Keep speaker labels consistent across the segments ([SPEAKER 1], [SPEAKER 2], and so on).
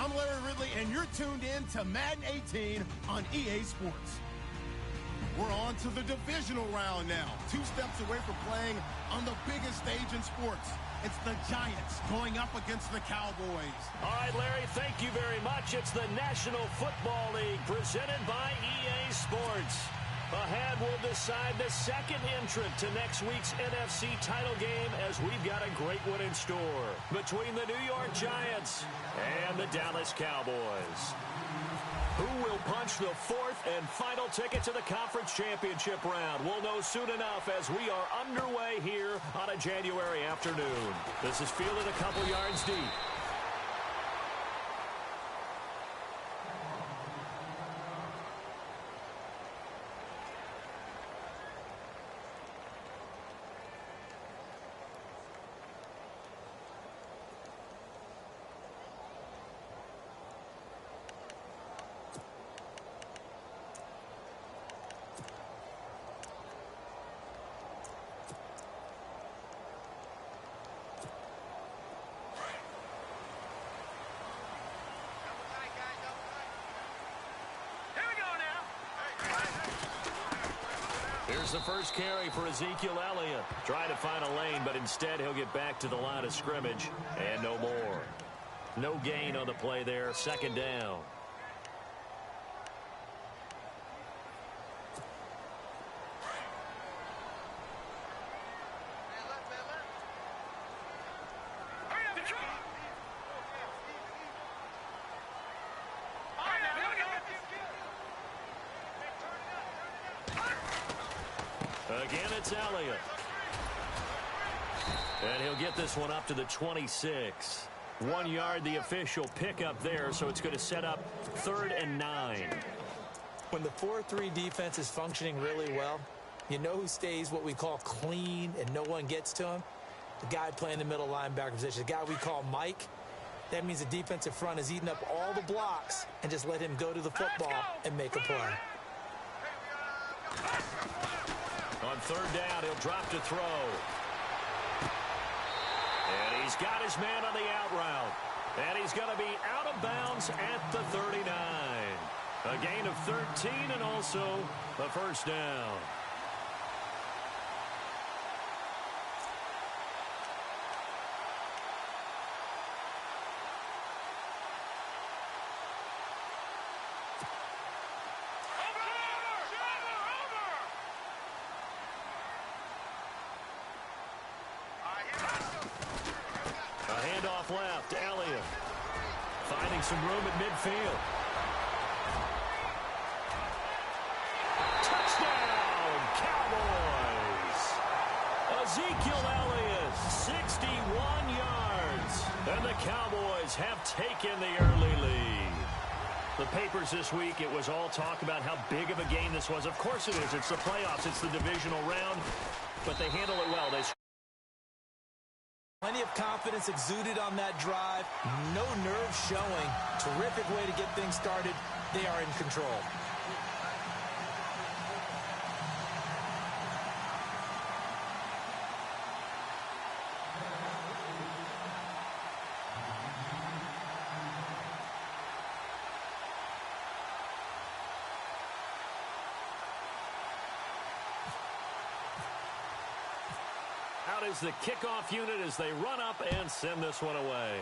[SPEAKER 1] I'm Larry Ridley, and you're tuned in to Madden 18 on EA Sports. We're on to the divisional round now. 2 steps away from playing on the biggest stage in sports. It's the Giants going up against the Cowboys.
[SPEAKER 2] All right, Larry, thank you very much. It's the National Football League presented by EA Sports. Ahead, we'll decide the second entrant to next week's NFC title game as we've got a great one in store between the New York Giants and the Dallas Cowboys. Who will punch the 4th and final ticket to the conference championship round? We'll know soon enough as we are underway here on a January afternoon. This is fielded a couple yards deep. Here's the first carry for Ezekiel Elliott. Trying to find a lane, but instead he'll get back to the line of scrimmage and no more. No gain on the play there. Second down. Again, it's Elliott. And he'll get this one up to the 26. 1 yard, the official pickup there, so it's going to set up 3rd and 9.
[SPEAKER 3] When the 4-3 defense is functioning really well, you know who stays what we call clean and no one gets to him? The guy playing the middle linebacker position, the guy we call Mike. That means the defensive front is eating up all the blocks and just let him go to the football and make a play.
[SPEAKER 2] On 3rd down, he'll drop to throw. And he's got his man on the out route. And he's going to be out of bounds at the 39. A gain of 13 and also a first down. Left, Elliott finding some room at midfield. Touchdown, Cowboys! Ezekiel Elliott, 61 yards. And the Cowboys have taken the early lead. The papers this week, it was all talk about how big of a game this was. Of course it is. It's the playoffs. It's the divisional round. But they handle it well.
[SPEAKER 3] Plenty of confidence exuded on that drive. No nerves showing. Terrific way to get things started. They are in control.
[SPEAKER 2] Out is the kickoff unit as they run up and send this one away.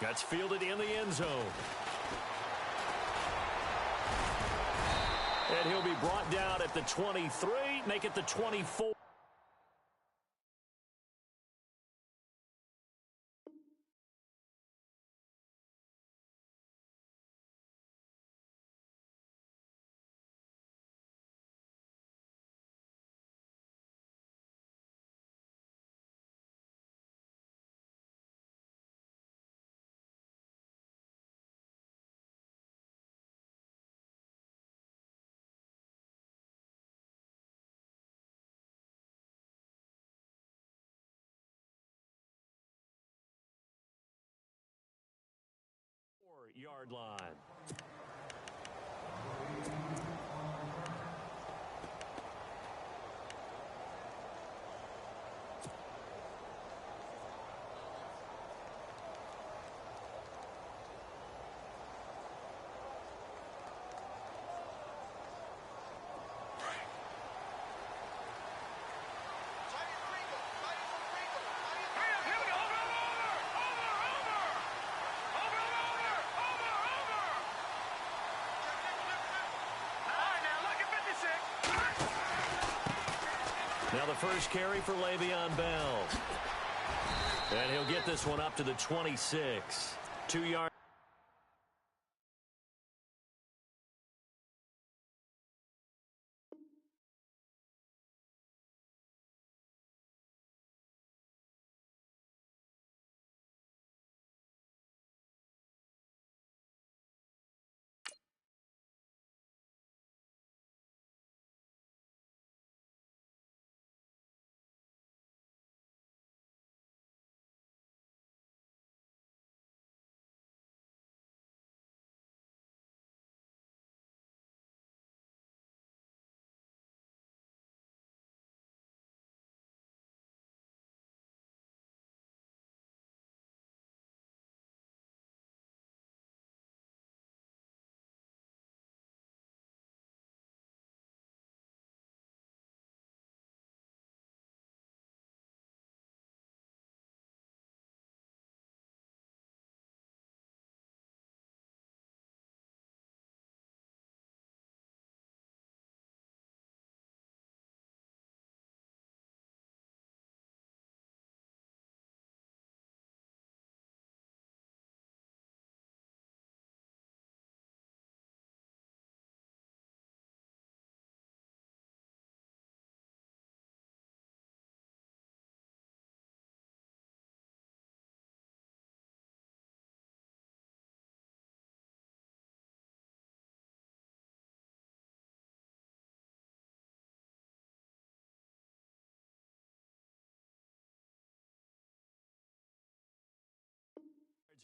[SPEAKER 2] That's fielded in the end zone. And he'll be brought down at the 23, make it the 24. Yard line. Now the first carry for Le'Veon Bell. And he'll get this one up to the 26. 2 yards.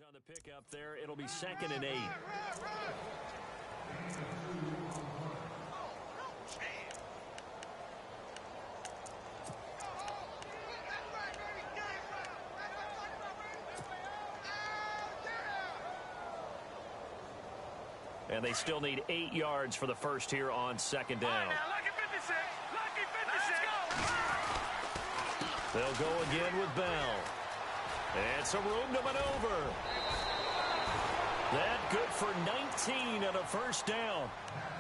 [SPEAKER 2] On the pickup there, it'll be 2nd and 8. And they still need 8 yards for the first here on 2nd down. They'll go again with Bell. And some room to maneuver. That good for 19 and a first down.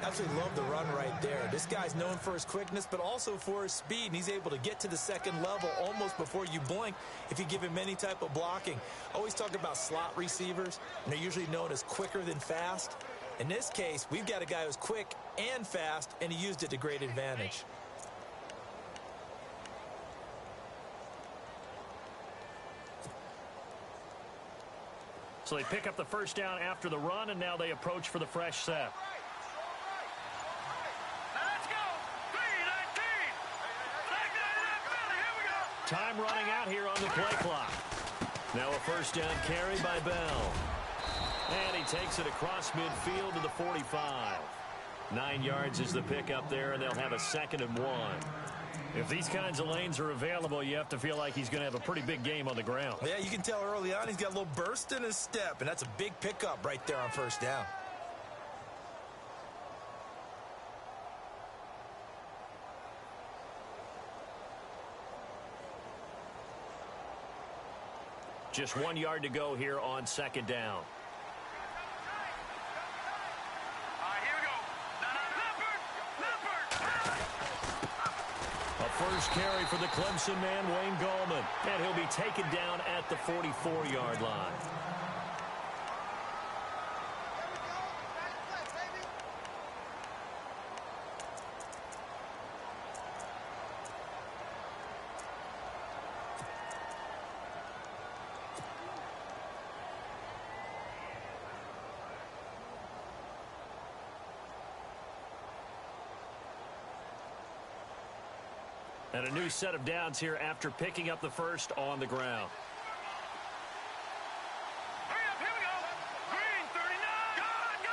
[SPEAKER 3] Absolutely love the run right there. This guy's known for his quickness, but also for his speed. And he's able to get to the second level almost before you blink if you give him any type of blocking. I always talk about slot receivers, and they're usually known as quicker than fast. In this case, we've got a guy who's quick and fast, and he used it to great advantage.
[SPEAKER 2] So they pick up the first down after the run, and now they approach for the fresh set.
[SPEAKER 4] Let's go. 3-19.
[SPEAKER 2] Time running out here on the play clock. Now a first down carry by Bell. And he takes it across midfield to the 45. 9 yards is the pickup there, and they'll have a 2nd and 1. If these kinds of lanes are available, you have to feel like he's going to have a pretty big game on the ground.
[SPEAKER 3] Yeah, you can tell early on he's got a little burst in his step, and that's a big pickup right there on first down.
[SPEAKER 2] Just 1 yard to go here on 2nd down. First carry for the Clemson man, Wayne Gallman. And he'll be taken down at the 44-yard line. And a new set of downs here after picking up the first on the ground.
[SPEAKER 4] Hurry up, here we go. Green, 39. Gone.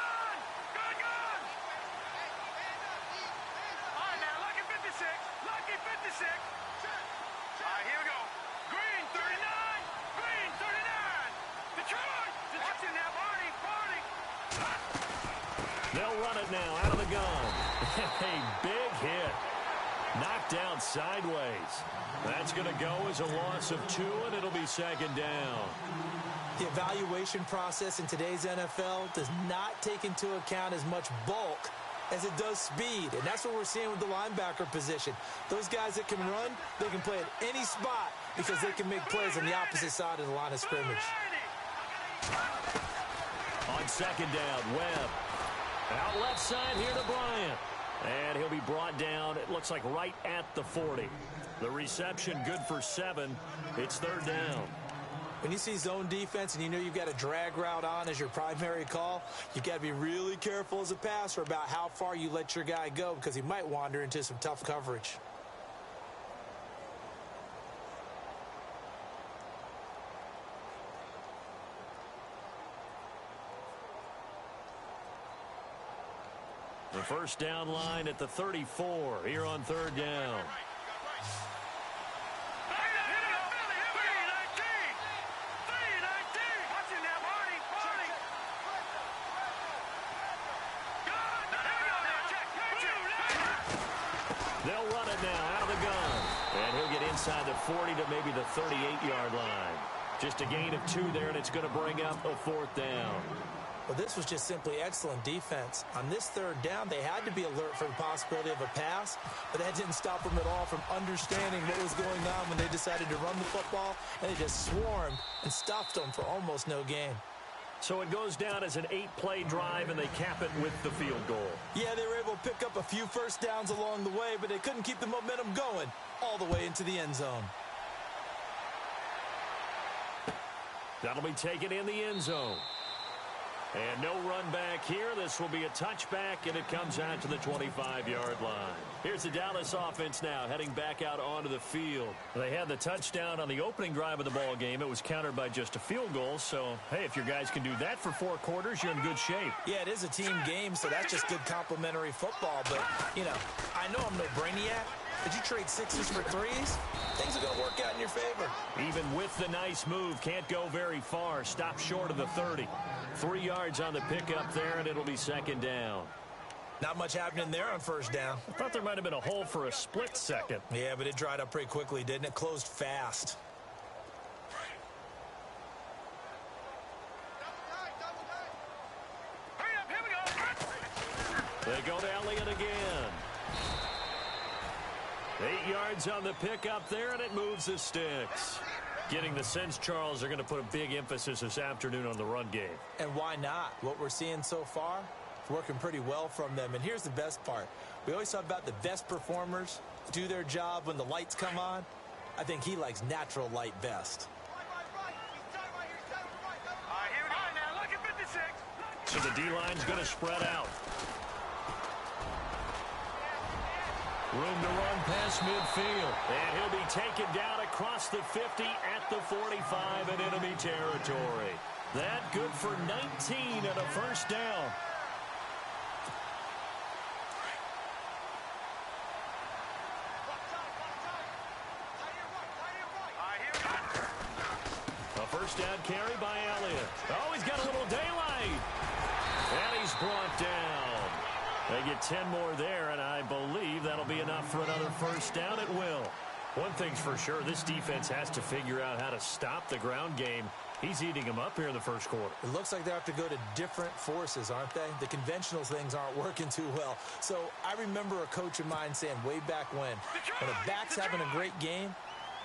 [SPEAKER 4] All right, now, lucky 56. Lucky 56. All right, here we go. Green, 39. Green, 39. Detroit. Watch it now, Barney.
[SPEAKER 2] They'll run it now out of the gun. A big hit. Knocked down sideways. That's going to go as a loss of 2, and it'll be 2nd down.
[SPEAKER 3] The evaluation process in today's NFL does not take into account as much bulk as it does speed, and that's what we're seeing with the linebacker position. Those guys that can run, they can play at any spot because they can make plays on the opposite side of the line of scrimmage.
[SPEAKER 2] On second down, Webb. Out left side here to Bryant. And he'll be brought down, it looks like right at the 40. The reception good for 7. It's third down.
[SPEAKER 3] When you see zone defense and you know you've got a drag route on as your primary call, you got to be really careful as a passer about how far you let your guy go because he might wander into some tough coverage.
[SPEAKER 2] The first down line at the 34 here on third down. They'll run it now out of the gun. And he'll get inside the 40 to maybe the 38-yard line. Just a gain of 2 there, and it's going to bring up a fourth down.
[SPEAKER 3] Well, this was just simply excellent defense. On this third down, they had to be alert for the possibility of a pass, but that didn't stop them at all from understanding what was going on when they decided to run the football, and they just swarmed and stuffed them for almost no gain.
[SPEAKER 2] So it goes down as an 8-play drive, and they cap it with the field goal.
[SPEAKER 3] Yeah, they were able to pick up a few first downs along the way, but they couldn't keep the momentum going all the way into the end zone.
[SPEAKER 2] That'll be taken in the end zone. And no run back here. This will be a touchback, and it comes out to the 25-yard line. Here's the Dallas offense now heading back out onto the field. They had the touchdown on the opening drive of the ball game. It was countered by just a field goal. So, hey, if your guys can do that for 4 quarters, you're in good shape.
[SPEAKER 3] Yeah, it is a team game, so that's just good complimentary football. But, you know, I know I'm no brainiac. Did you trade 6s for 3s? Things are going to work out in your favor.
[SPEAKER 2] Even with the nice move, can't go very far. Stop short of the 30. 3 yards on the pickup there, and it'll be second down.
[SPEAKER 3] Not much happening there on first down.
[SPEAKER 2] I thought there might have been a hole for a split second.
[SPEAKER 3] Yeah, but it dried up pretty quickly, didn't it? Closed fast.
[SPEAKER 2] They go to Elliott again. 8 yards on the pickup there, and it moves the sticks. Getting the sense, Charles, they're going to put a big emphasis this afternoon on the run game.
[SPEAKER 3] And why not? What we're seeing so far is working pretty well from them. And here's the best part. We always talk about the best performers do their job when the lights come on. I think he likes natural light best.
[SPEAKER 2] So the D-line's going to spread out. Room to run past midfield. And he'll be taken down across the 50 at the 45 and enemy territory. That good for 19 and a first down. A first down carry by Elliott. Oh, he's got a little daylight. And he's brought down. They get 10 more there, and I believe that'll be enough for another first down. It will. One thing's for sure, this defense has to figure out how to stop the ground game. He's eating them up here in the first quarter.
[SPEAKER 3] It looks like they have to go to different forces, aren't they? The conventional things aren't working too well. So I remember a coach of mine saying way back when a back's having a great game,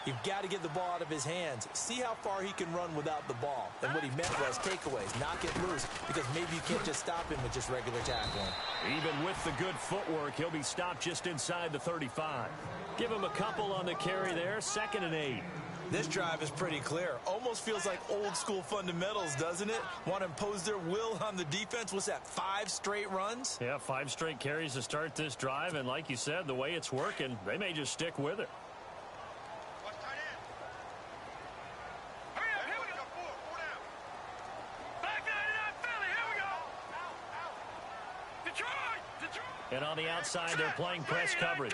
[SPEAKER 3] you've got to get the ball out of his hands. See how far he can run without the ball. And what he meant was takeaways, knock it loose, because maybe you can't just stop him with just regular tackling.
[SPEAKER 2] Even with the good footwork, he'll be stopped just inside the 35. Give him a couple on the carry there, 2nd and 8.
[SPEAKER 3] This drive is pretty clear. Almost feels like old school fundamentals, doesn't it? Want to impose their will on the defense. What's that, 5 straight runs?
[SPEAKER 2] Yeah, 5 straight carries to start this drive. And like you said, the way it's working, they may just stick with it. And on the outside, they're playing press coverage.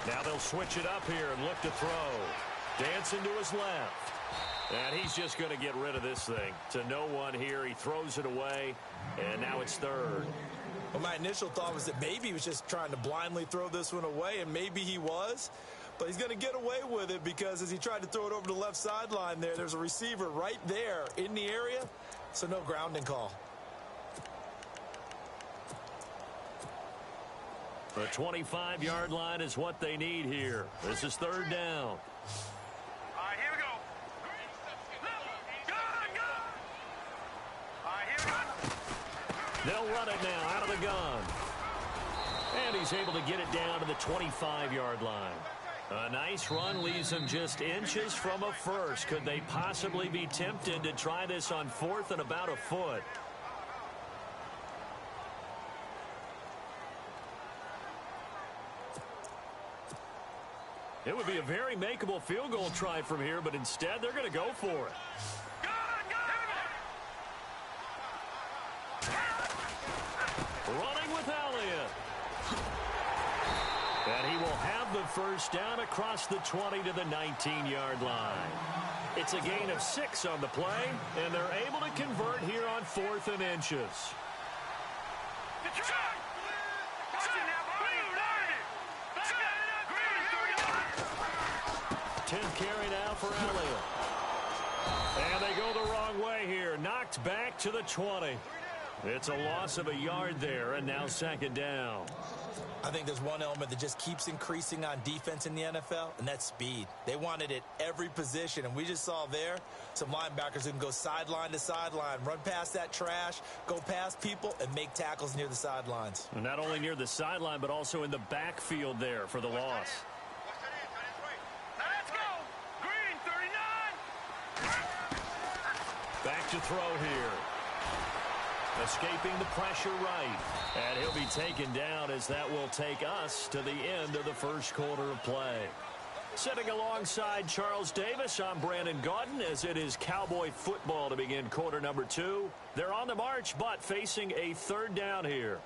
[SPEAKER 2] Now they'll switch it up here and look to throw. Dancing to his left. And he's just going to get rid of this thing. To no one here. He throws it away. And now it's third.
[SPEAKER 3] Well, my initial thought was that maybe he was just trying to blindly throw this one away, and maybe he was. But he's going to get away with it because as he tried to throw it over the left sideline there's a receiver right there in the area, so no grounding call.
[SPEAKER 2] The 25-yard line is what they need here. This is third down.
[SPEAKER 4] All right, here we go. Go. All right, here we go.
[SPEAKER 2] They'll run it now out of the gun. And he's able to get it down to the 25-yard line. A nice run leaves them just inches from a first. Could they possibly be tempted to try this on fourth and about a foot? It would be a very makeable field goal try from here, but instead they're going to go for it. Running with Elliott. And he will have the first down across the 20 to the 19-yard line. It's a gain of 6 on the play, and they're able to convert here on 4th and inches. 10th carry now for Elliott. And they go the wrong way here. Knocked back to the 20. It's a loss of a yard there, and now second down.
[SPEAKER 3] I think there's one element that just keeps increasing on defense in the NFL, and that's speed. They want it at every position, and we just saw there some linebackers who can go sideline to sideline, run past that trash, go past people, and make tackles near the sidelines.
[SPEAKER 2] And not only near the sideline, but also in the backfield there for the loss. Back to throw here. Escaping the pressure right. And he'll be taken down as that will take us to the end of the first quarter of play. Sitting alongside Charles Davis, I'm Brandon Gaudin as it is Cowboy football to begin quarter number 2. They're on the march, but facing a third down here.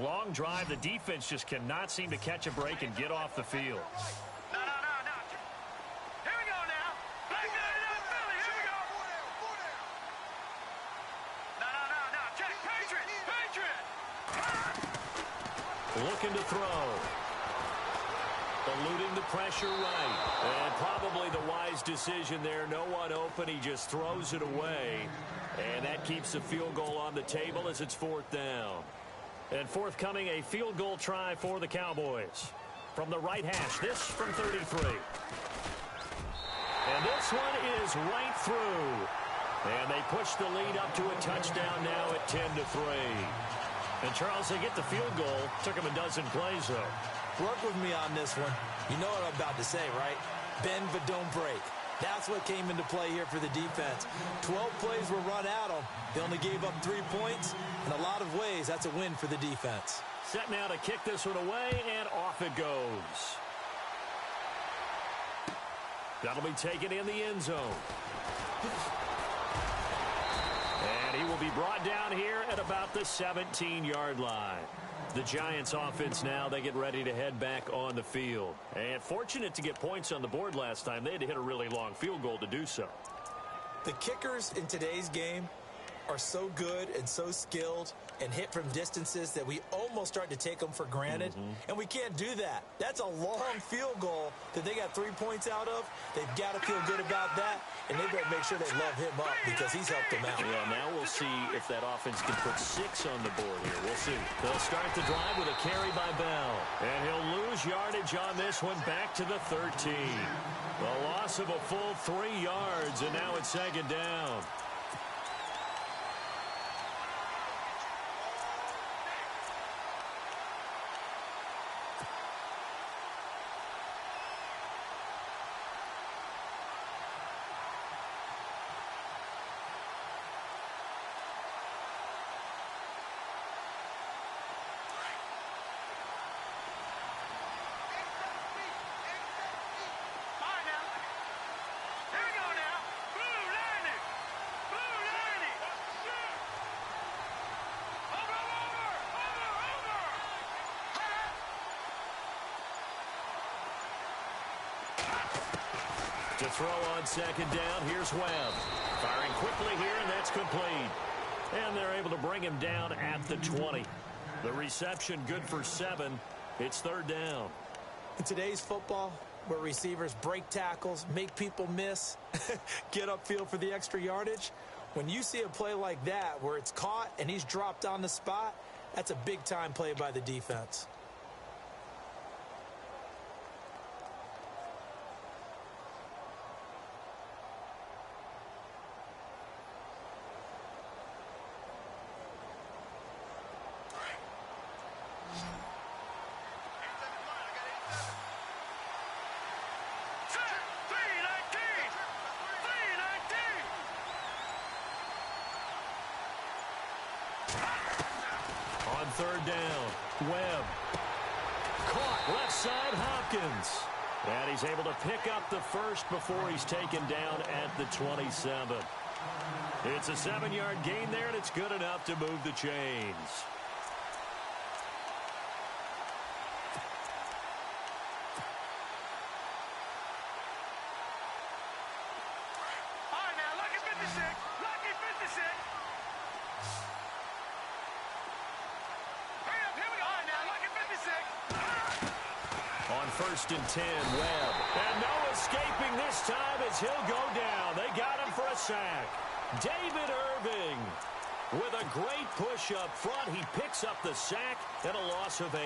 [SPEAKER 2] Long drive. The defense just cannot seem to catch a break and get off the field.
[SPEAKER 4] No. Here we go now. Back up, Philly. Here we go. No. Check. Patriot.
[SPEAKER 2] Looking to throw. Eluding the pressure right. And probably the wise decision there. No one open. He just throws it away. And that keeps the field goal on the table as it's fourth down. And forthcoming, a field goal try for the Cowboys. From the right hash, this from 33. And this one is right through. And they push the lead up to a touchdown now at 10-3. And, Charles, they get the field goal. Took them a dozen plays, though.
[SPEAKER 3] Work with me on this one. You know what I'm about to say, right? Bend but don't break. That's what came into play here for the defense. 12 plays were run at them. They only gave up 3 points. In a lot of ways, that's a win for the defense.
[SPEAKER 2] Set now to kick this one away, and off it goes. That'll be taken in the end zone. And he will be brought down here at about the 17-yard line. The Giants offense now, they get ready to head back on the field. And fortunate to get points on the board last time. They had to hit a really long field goal to do so.
[SPEAKER 3] The kickers in today's game are so good and so skilled and hit from distances that we almost start to take them for granted. And we can't do that. That's a long field goal that they got 3 points out of. They've got to feel good about that, and they better make sure they love him up because he's helped them out.
[SPEAKER 2] Yeah, now we'll see if that offense can put 6 on the board here. We'll see. They'll start the drive with a carry by Bell. And he'll lose yardage on this one back to the 13. The loss of a full 3 yards, and now it's second down. To throw on second down, here's Webb. Firing quickly here, and that's complete. And they're able to bring him down at the 20. The reception good for 7. It's third down.
[SPEAKER 3] In today's football, where receivers break tackles, make people miss, get upfield for the extra yardage, when you see a play like that where it's caught and he's dropped on the spot, that's a big-time play by the defense.
[SPEAKER 2] Third down, Webb. Caught left side, Hopkins. And he's able to pick up the first before he's taken down at the 27. It's a 7-yard gain there, and it's good enough to move the chains.
[SPEAKER 4] All right, now, lucky 56. Lucky 56.
[SPEAKER 2] On first and 10, Webb. And no escaping this time as he'll go down. They got him for a sack. David Irving with a great push up front. He picks up the sack and a loss of 8.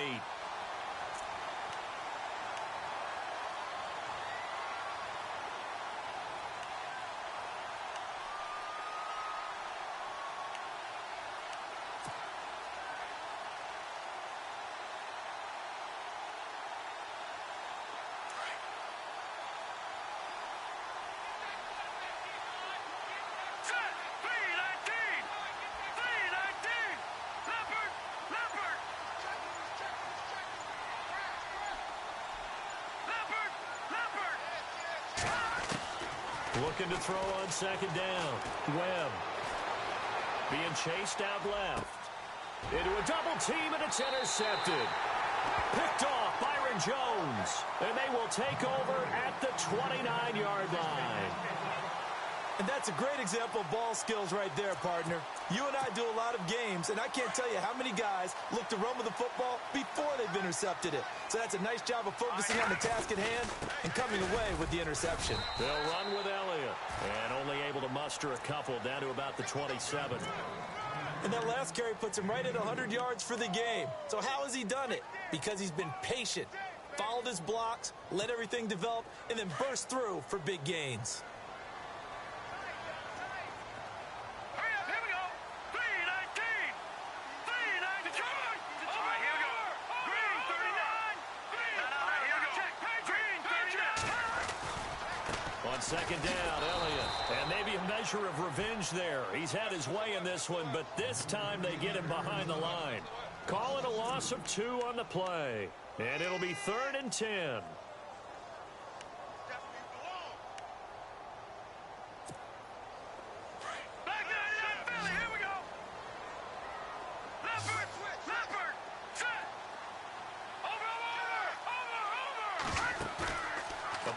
[SPEAKER 2] Looking to throw on second down. Webb being chased out left. Into a double team, and it's intercepted. Picked off Byron Jones. And they will take over at the 29-yard line.
[SPEAKER 3] And that's a great example of ball skills right there, partner. You and I do a lot of games, and I can't tell you how many guys look to run with the football before they've intercepted it. So that's a nice job of focusing on the task at hand and coming away with the interception.
[SPEAKER 2] They'll run with Elliott, and only able to muster a couple down to about the 27.
[SPEAKER 3] And that last carry puts him right at 100 yards for the game. So how has he done it? Because he's been patient, followed his blocks, let everything develop, and then burst through for big gains.
[SPEAKER 2] Second down, Elliott. And maybe a measure of revenge there. He's had his way in this one, but this time they get him behind the line. Call it a loss of 2 on the play. And it'll be 3rd and 10.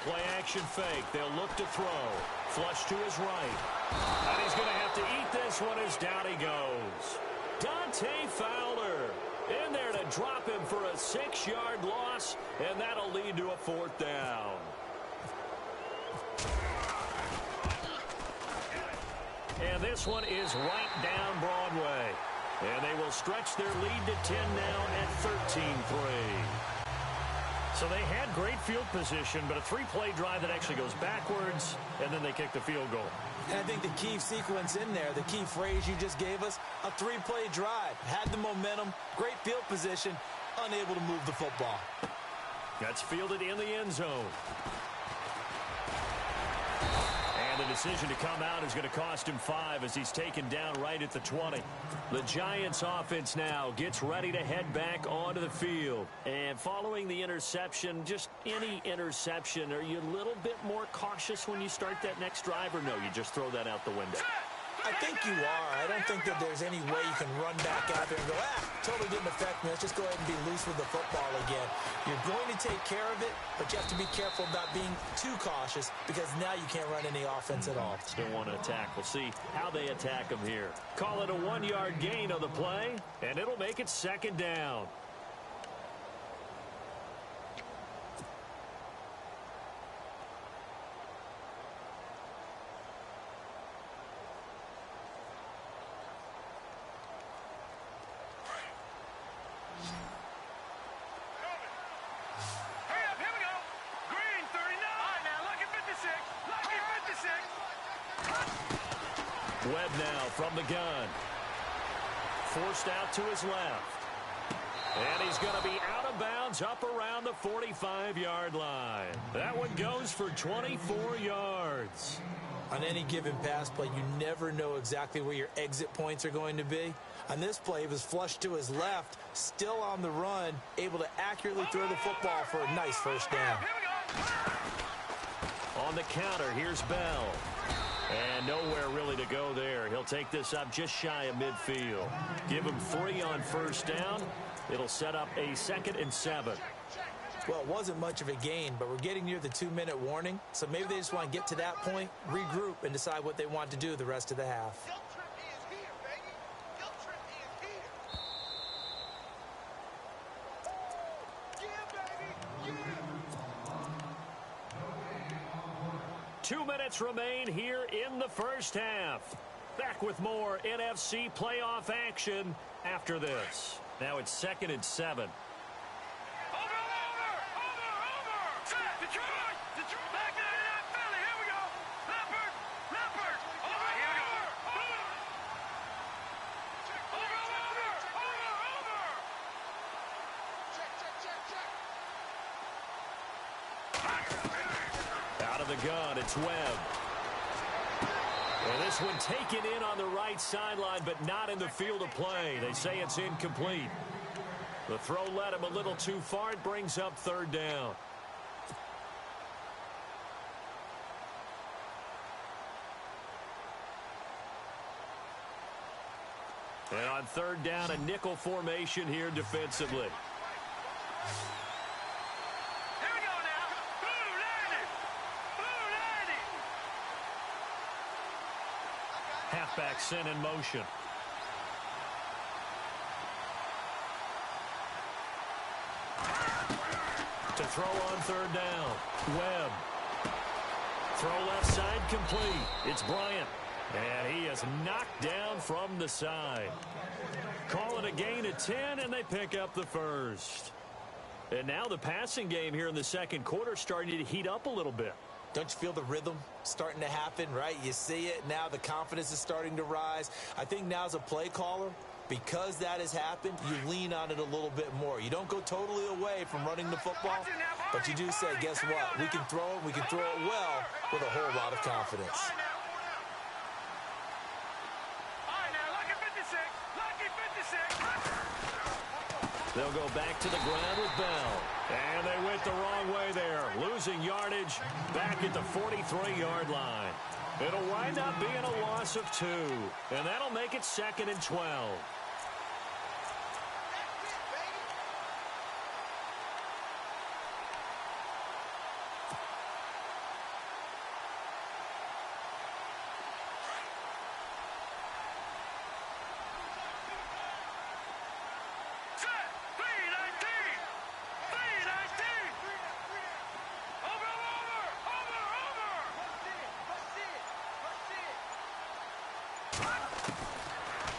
[SPEAKER 2] Play-action fake. They'll look to throw. Flush to his right. And he's going to have to eat this one as down he goes. Dante Fowler in there to drop him for a 6-yard loss, and that'll lead to a 4th down. And this one is right down Broadway. And they will stretch their lead to 10 now at 13-3. So they had great field position, but a 3-play drive that actually goes backwards, and then they kick the field goal.
[SPEAKER 3] And I think the key sequence in there, the key phrase you just gave us, a 3-play drive. Had the momentum, great field position, unable to move the football.
[SPEAKER 2] That's fielded in the end zone. And the decision to come out is going to cost him 5 as he's taken down right at the 20. The Giants offense now gets ready to head back onto the field. And following the interception, just any interception, are you a little bit more cautious when you start that next drive, or no, you just throw that out the window?
[SPEAKER 3] I think you are. I don't think that there's any way you can run back out there and go, totally didn't affect me. Let's just go ahead and be loose with the football again. You're going to take care of it, but you have to be careful about being too cautious because now you can't run any offense at all.
[SPEAKER 2] Still want to attack. We'll see how they attack them here. Call it a 1-yard gain on the play, and it'll make it second down. Webb now from the gun. Forced out to his left. And he's going to be out of bounds up around the 45-yard line. That one goes for 24 yards.
[SPEAKER 3] On any given pass play, you never know exactly where your exit points are going to be. On this play, he was flushed to his left, still on the run, able to accurately throw the football for a nice first down.
[SPEAKER 2] On the counter, here's Bell. And nowhere really to go there. He'll take this up just shy of midfield. Give him 3 on first down. It'll set up a 2nd and 7.
[SPEAKER 3] Well, it wasn't much of a gain, but we're getting near the 2-minute warning. So maybe they just want to get to that point, regroup, and decide what they want to do the rest of the half.
[SPEAKER 2] 2 minutes remain here in the first half. Back with more NFC playoff action after this. Now it's 2nd and 7. The gun, it's Webb. And this one taken in on the right sideline, but not in the field of play. They say it's incomplete. The throw led him a little too far. It brings up 3rd down. And on 3rd down, a nickel formation here defensively. Halfback sent in motion. To throw on 3rd down. Webb. Throw left side complete. It's Bryant. And he is knocked down from the side. Call it a gain of 10, and they pick up the first. And now the passing game here in the second quarter starting to heat up a little bit.
[SPEAKER 3] Don't you feel the rhythm starting to happen, right? You see it. Now the confidence is starting to rise. I think now as a play caller, because that has happened, you lean on it a little bit more. You don't go totally away from running the football, but you do say, guess what? We can throw it. We can throw it well with a whole lot of confidence.
[SPEAKER 2] They'll go back to the ground with Bell. And they went the wrong way there. Losing yardage back at the 43-yard line. It'll wind up being a loss of 2. And that'll make it 2nd and 12.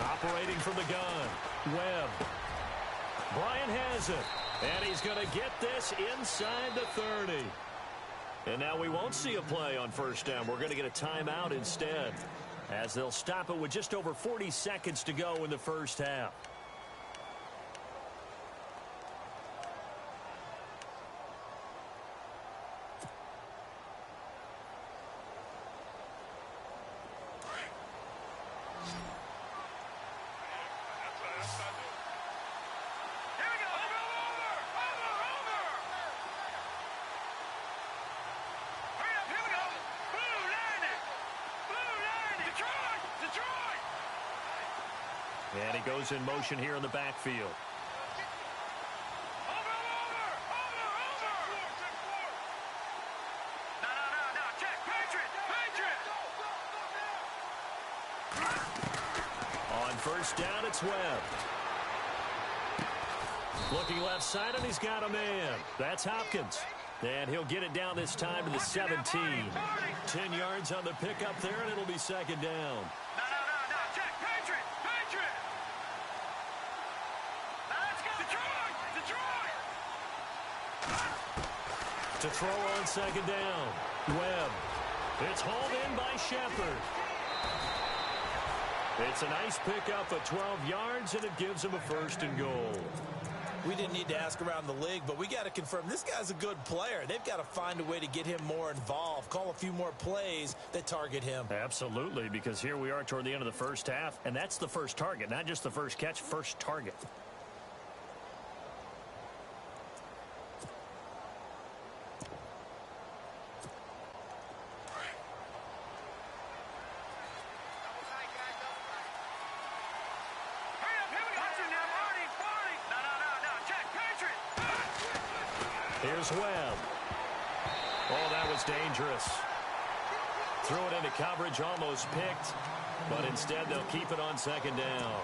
[SPEAKER 2] Operating from the gun, Webb. Bryant has it, and he's going to get this inside the 30. And now we won't see a play on first down. We're going to get a timeout instead, as they'll stop it with just over 40 seconds to go in the first half.
[SPEAKER 4] Detroit!
[SPEAKER 2] And he goes in motion here in the backfield. On first down, it's Webb. Looking left side, and he's got a man. That's Hopkins. And he'll get it down this time to the 17. 10 yards on the pickup there, and it'll be second down.
[SPEAKER 4] Check, Patriot! Now let's go! Detroit!
[SPEAKER 2] To throw on second down, Webb. It's hauled in by Shepard. It's a nice pickup at 12 yards, and it gives him a first and goal.
[SPEAKER 3] We didn't need to ask around the league, but we got to confirm this guy's a good player. They've got to find a way to get him more involved, call a few more plays that target him.
[SPEAKER 2] Absolutely, because here we are toward the end of the first half, and that's the first target, not just the first catch, first target. Here's Webb. Oh, that was dangerous. Threw it into coverage, almost picked, but instead they'll keep it on second down.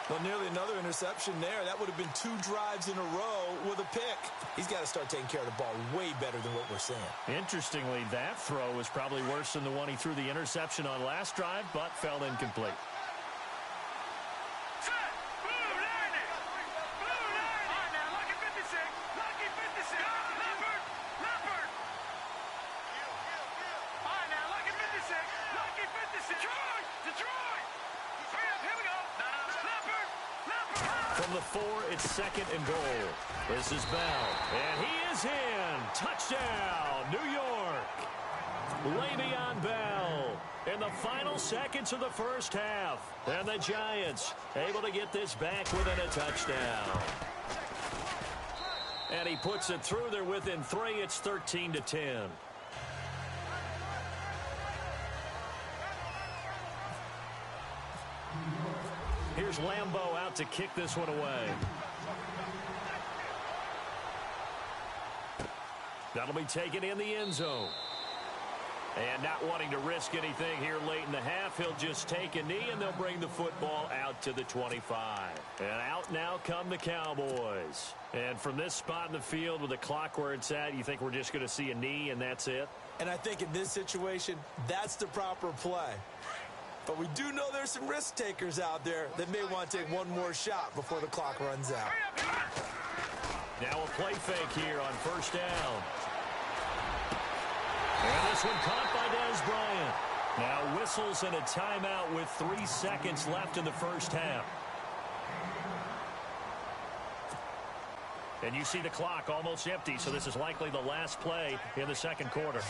[SPEAKER 3] Well, nearly another interception there. That would have been 2 drives in a row with a pick. He's got to start taking care of the ball way better than what we're seeing.
[SPEAKER 2] Interestingly, that throw was probably worse than the one he threw the interception on last drive, but fell incomplete. From the 4, it's second and goal. This is Bell, and he is in. Touchdown, New York. Le'Veon Bell in the final seconds of the first half. And the Giants able to get this back within a touchdown. And he puts it through. They're within 3. It's 13-10. Here's Lambeau out to kick this one away. That'll be taken in the end zone. And not wanting to risk anything here late in the half, he'll just take a knee, and they'll bring the football out to the 25. And out now come the Cowboys. And from this spot in the field with the clock where it's at, you think we're just going to see a knee and that's it?
[SPEAKER 3] And I think in this situation, that's the proper play. But we do know there's some risk takers out there that may want to take one more shot before the clock runs out.
[SPEAKER 2] Now a play fake here on first down. And this one caught by Dez Bryant. Now whistles and a timeout with 3 seconds left in the first half. And you see the clock almost empty, so this is likely the last play in the second quarter.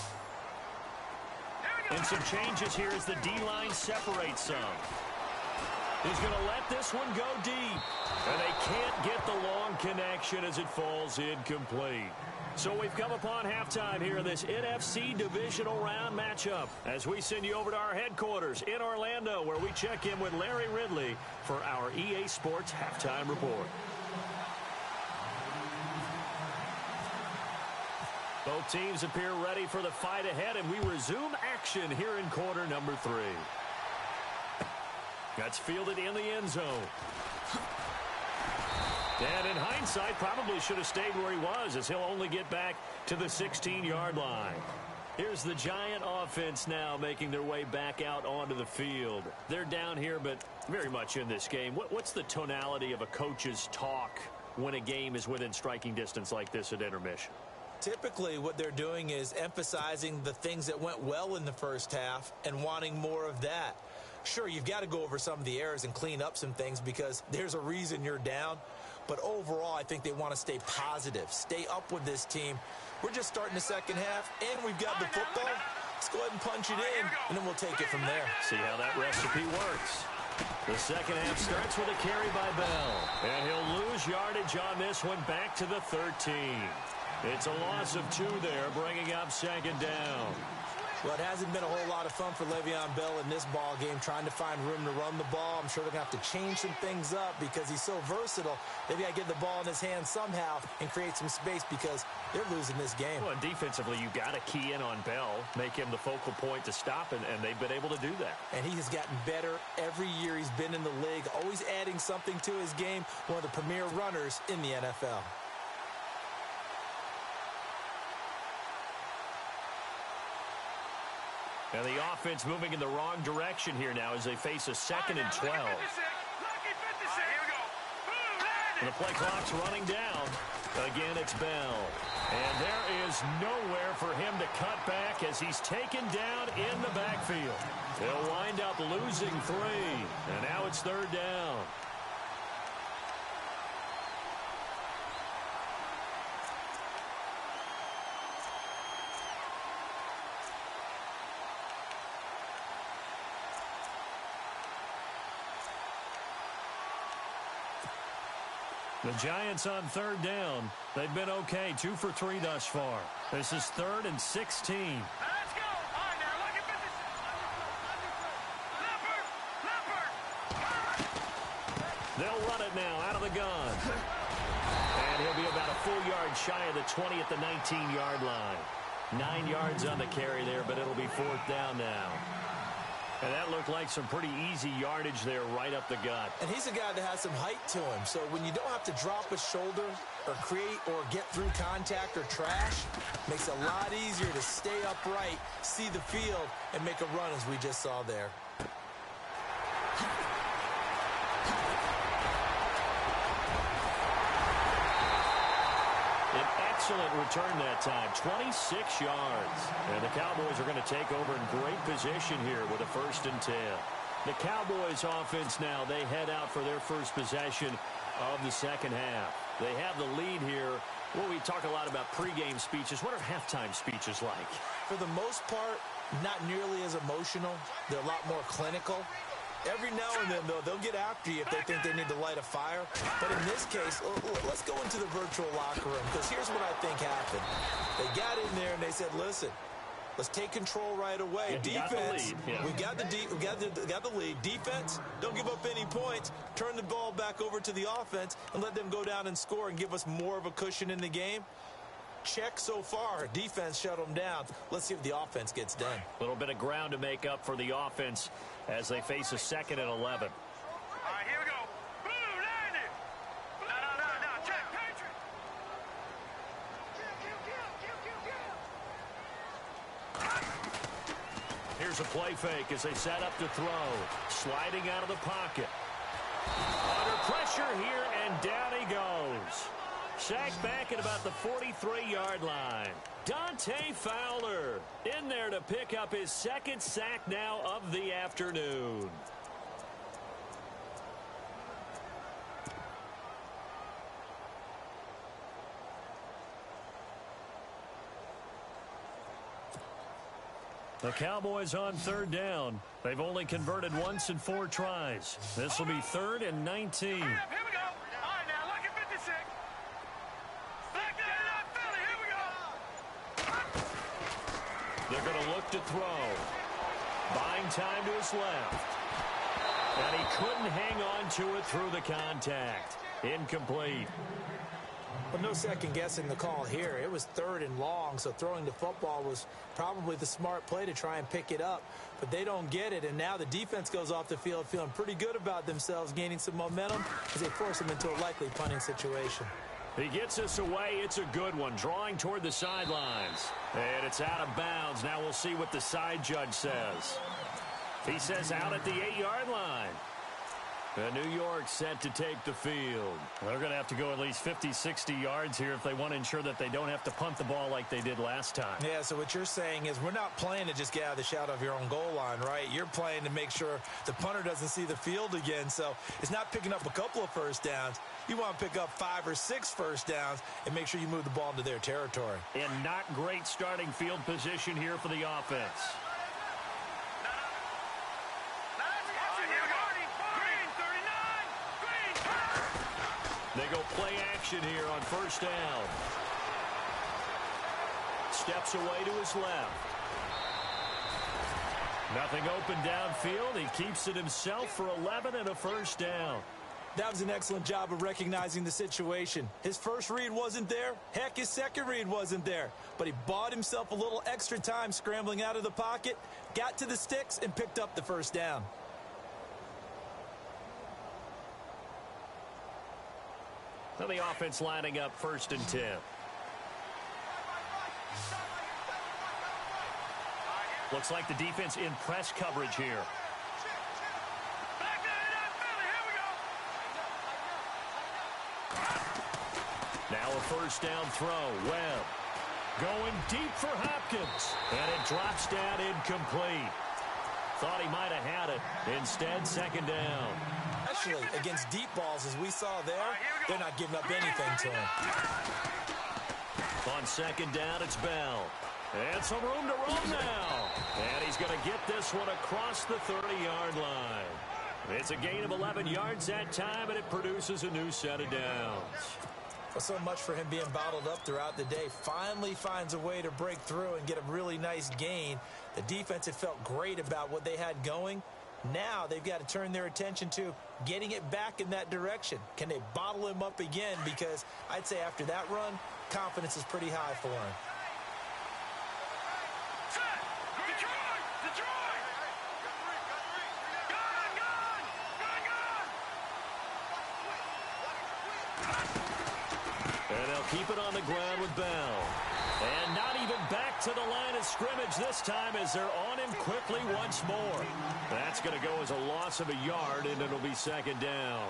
[SPEAKER 2] And some changes here as the D-line separates some. He's going to let this one go deep. And they can't get the long connection as it falls incomplete. So we've come upon halftime here in this NFC Divisional Round matchup as we send you over to our headquarters in Orlando, where we check in with Larry Ridley for our EA Sports Halftime Report. Both teams appear ready for the fight ahead, and we resume action here in quarter number 3. That's fielded in the end zone. And in hindsight, probably should have stayed where he was, as he'll only get back to the 16-yard line. Here's the Giant offense now making their way back out onto the field. They're down here, but very much in this game. What's the tonality of a coach's talk when a game is within striking distance like this at intermission?
[SPEAKER 3] Typically, what they're doing is emphasizing the things that went well in the first half and wanting more of that. Sure, you've got to go over some of the errors and clean up some things because there's a reason you're down. But overall, I think they want to stay positive, stay up with this team. We're just starting the second half, and we've got the football. Let's go ahead and punch it in, and then we'll take it from there.
[SPEAKER 2] See how that recipe works. The second half starts with a carry by Bell. And he'll lose yardage on this one back to the 13. It's a loss of 2 there, bringing up second down.
[SPEAKER 3] Well, it hasn't been a whole lot of fun for Le'Veon Bell in this ball game, trying to find room to run the ball. I'm sure they're going to have to change some things up because he's so versatile. They've got to get the ball in his hands somehow and create some space because they're losing this game.
[SPEAKER 2] Well, and defensively, you got to key in on Bell, make him the focal point to stop, and they've been able to do that.
[SPEAKER 3] And he has gotten better every year he's been in the league, always adding something to his game, one of the premier runners in the NFL.
[SPEAKER 2] And the offense moving in the wrong direction here now as they face a 2nd and 12. And the play clock's running down. Again, it's Bell. And there is nowhere for him to cut back as he's taken down in the backfield. They'll wind up losing 3. And now it's 3rd down. The Giants on 3rd down. They've been okay, 2 for 3 thus far. This is 3rd and 16.
[SPEAKER 4] Let's go. All right, now look at this. Leopard.
[SPEAKER 2] They'll run it now out of the gun. And he'll be about a full yard shy of the 20 at the 19-yard line. 9 yards on the carry there, but it'll be 4th down now. And that looked like some pretty easy yardage there right up the gut.
[SPEAKER 3] And he's a guy that has some height to him. So when you don't have to drop a shoulder or create or get through contact or trash, makes it a lot easier to stay upright, see the field, and make a run as we just saw there.
[SPEAKER 2] Excellent return that time, 26 yards. And the Cowboys are going to take over in great position here with a 1st and 10. The Cowboys offense now, they head out for their first possession of the 2nd half. They have the lead here. Well, we talk a lot about pregame speeches. What are halftime speeches like?
[SPEAKER 3] For the most part, not nearly as emotional. They're a lot more clinical. Every now and then, though, they'll get after you if they think they need to light a fire. But in this case, let's go into the virtual locker room, because here's what I think happened. They got in there and they said, listen, let's take control right away. Defense, we got the lead. Defense, don't give up any points. Turn the ball back over to the offense and let them go down and score and give us more of a cushion in the game. Check so far. Defense shut them down. Let's see if the offense gets done.
[SPEAKER 2] A little bit of ground to make up for the offense as they face a 2nd and 11.
[SPEAKER 4] All right, here we go. Boom, line it. No. Check, Patriot.
[SPEAKER 2] Here's a play fake as they set up to throw. Sliding out of the pocket. Under pressure here, and down he goes. Sacked back at about the 43-yard line. Dante Fowler in there to pick up his 2nd sack now of the afternoon. The Cowboys on 3rd down. They've only converted once in 4 tries. This will be 3rd and 19.
[SPEAKER 4] Here we go. All right, now look at 56. Back there, not Philly. Here we go.
[SPEAKER 2] They're going to look to throw. Buying time to his left. And he couldn't hang on to it through the contact. Incomplete.
[SPEAKER 3] But no second guessing the call here. It was 3rd and long, so throwing the football was probably the smart play to try and pick it up. But they don't get it, and now the defense goes off the field feeling pretty good about themselves, gaining some momentum as they force them into a likely punting situation.
[SPEAKER 2] He gets us away. It's a good one. Drawing toward the sidelines. And it's out of bounds. Now we'll see what the side judge says. He says out at the 8-yard line. And New York set to take the field. They're going to have to go at least 50, 60 yards here if they want to ensure that they don't have to punt the ball like they did last time.
[SPEAKER 3] Yeah, so what you're saying is we're not playing to just get out of the shadow of your own goal line, right? You're playing to make sure the punter doesn't see the field again. So it's not picking up a couple of first downs. You want to pick up 5 or 6 first downs and make sure you move the ball into their territory.
[SPEAKER 2] And not great starting field position here for the offense. They go play action here on 1st down. Steps away to his left. Nothing open downfield. He keeps it himself for 11 and a first down.
[SPEAKER 3] That was an excellent job of recognizing the situation. His first read wasn't there. Heck, his second read wasn't there. But he bought himself a little extra time scrambling out of the pocket, got to the sticks, and picked up the first down.
[SPEAKER 2] So the offense lining up 1st and 10. Looks like the defense in press coverage here. Now a first down throw. Webb going deep for Hopkins. And it drops down incomplete. Thought he might have had it. Instead, 2nd down.
[SPEAKER 3] Especially against deep balls, as we saw there, they're not giving up anything to him.
[SPEAKER 2] On 2nd down, it's Bell. And some room to run now. And he's going to get this one across the 30-yard line. It's a gain of 11 yards that time, and it produces a new set of downs.
[SPEAKER 3] Well, so much for him being bottled up throughout the day. Finally finds a way to break through and get a really nice gain. The defense had felt great about what they had going. Now they've got to turn their attention to getting it back in that direction. Can they bottle him up again? Because I'd say after that run, confidence is pretty high for him.
[SPEAKER 2] And they'll keep it on the ground with Bell. And not even back to the line of scrimmage this time as they're on him quickly once more. That's going to go as a loss of a yard, and it'll be 2nd down.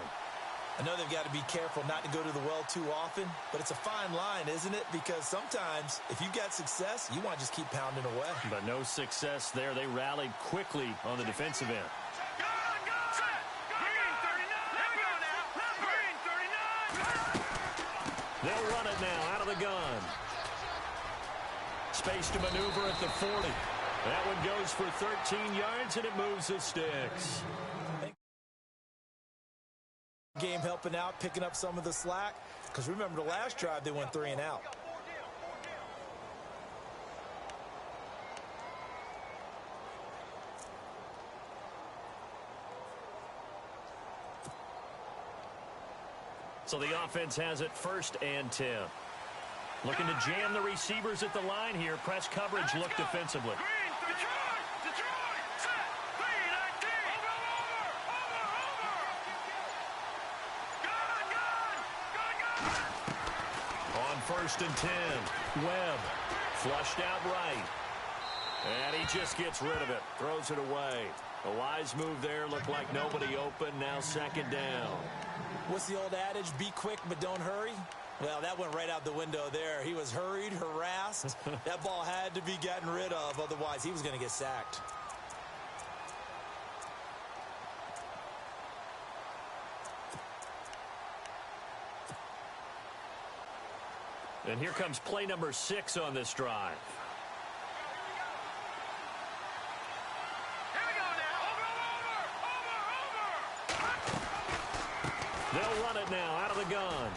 [SPEAKER 3] I know they've got to be careful not to go to the well too often, but it's a fine line, isn't it? Because sometimes if you've got success, you want to just keep pounding away.
[SPEAKER 2] But no success there. They rallied quickly on the defensive end. They'll run it now out of the gun. Space to maneuver at the 40. That one goes for 13 yards, and it moves the sticks.
[SPEAKER 3] Game helping out, picking up some of the slack. Because remember, the last drive, they went 3 and out.
[SPEAKER 2] So the offense has it 1st and 10. Looking to jam the receivers at the line here. Press coverage look defensively. On 1st and 10, Webb flushed out right. And he just gets rid of it. Throws it away. A wise move there. Looked like nobody open. Now 2nd down.
[SPEAKER 3] What's the old adage? Be quick, but don't hurry. Well, that went right out the window there. He was hurried, harassed. That ball had to be gotten rid of. Otherwise, he was going to get sacked.
[SPEAKER 2] And here comes play number 6 on this drive. They'll run it now out of the gun.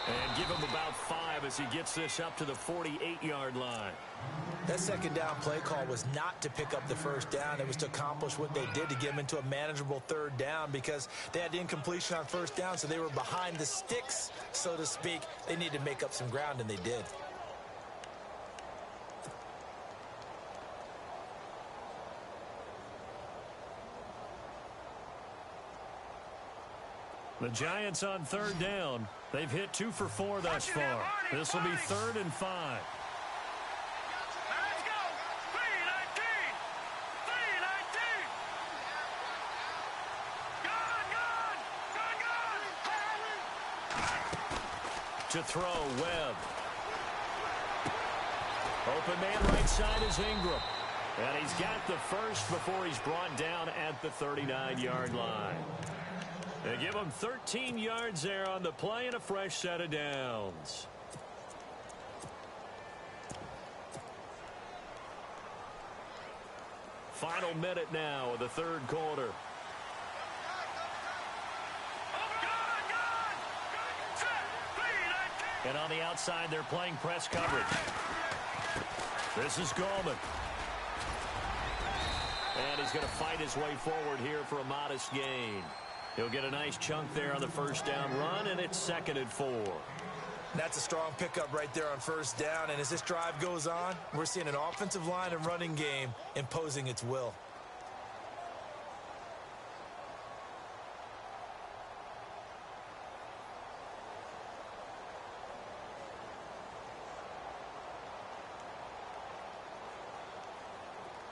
[SPEAKER 2] And give him about 5 as he gets this up to the 48-yard line.
[SPEAKER 3] That 2nd down play call was not to pick up the 1st down. It was to accomplish what they did to get him into a manageable 3rd down because they had incompletion on 1st down, so they were behind the sticks, so to speak. They needed to make up some ground, and they did.
[SPEAKER 2] The Giants on 3rd down. They've hit 2 for 4 thus far. This will be 3rd and 5.
[SPEAKER 4] Let's go. 319. 319. Gun.
[SPEAKER 2] To throw, Webb. Open man right side is Ingram. And he's got the first before he's brought down at the 39-yard line. They give him 13 yards there on the play and a fresh set of downs. Final minute now of the 3rd quarter. And on the outside, they're playing press coverage. This is Gallman. And he's going to fight his way forward here for a modest gain. He'll get a nice chunk there on the first down run, and it's 2nd and 4.
[SPEAKER 3] That's a strong pickup right there on first down, and as this drive goes on, we're seeing an offensive line and running game imposing its will.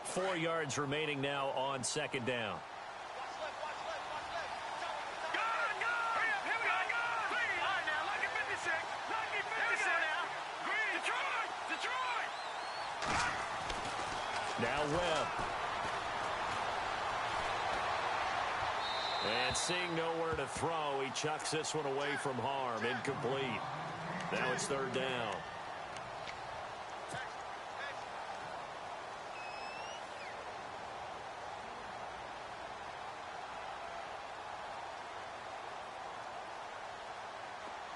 [SPEAKER 2] Four yards remaining now on 2nd down. Now Webb. And seeing nowhere to throw, he chucks this one away from harm. Incomplete. Now it's 3rd down.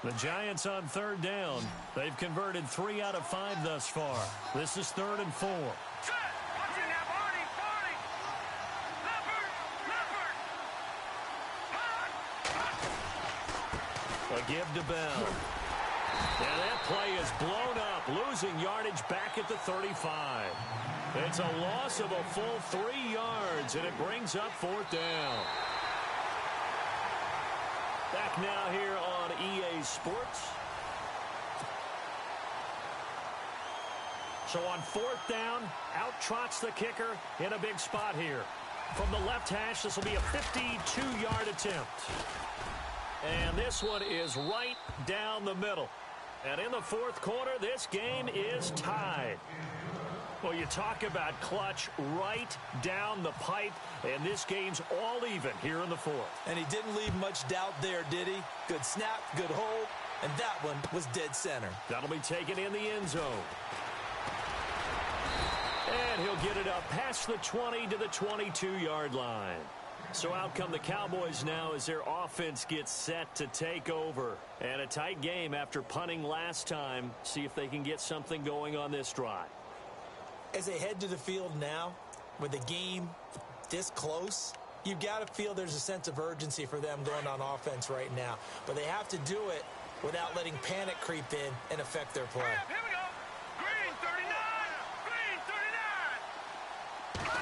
[SPEAKER 2] The Giants on 3rd down. They've converted 3 out of 5 thus far. This is 3rd and 4. A give to Bell. And that play is blown up, losing yardage back at the 35. It's a loss of a full 3 yards, and it brings up 4th down. Back now here on EA Sports. So on 4th down, out trots the kicker in a big spot here. From the left hash, this will be a 52-yard attempt. And this one is right down the middle. And in the 4th quarter, this game is tied. Well, you talk about clutch right down the pipe, and this game's all even here in the 4th.
[SPEAKER 3] And he didn't leave much doubt there, did he? Good snap, good hold, and that one was dead center.
[SPEAKER 2] That'll be taken in the end zone. And he'll get it up past the 20 to the 22-yard line. So out come the Cowboys now as their offense gets set to take over. And a tight game after punting last time. See if they can get something going on this drive.
[SPEAKER 3] As they head to the field now, with the game this close, you've got to feel there's a sense of urgency for them going on offense right now. But they have to do it without letting panic creep in and affect their play.
[SPEAKER 4] Here we go. Green 39. Green 39.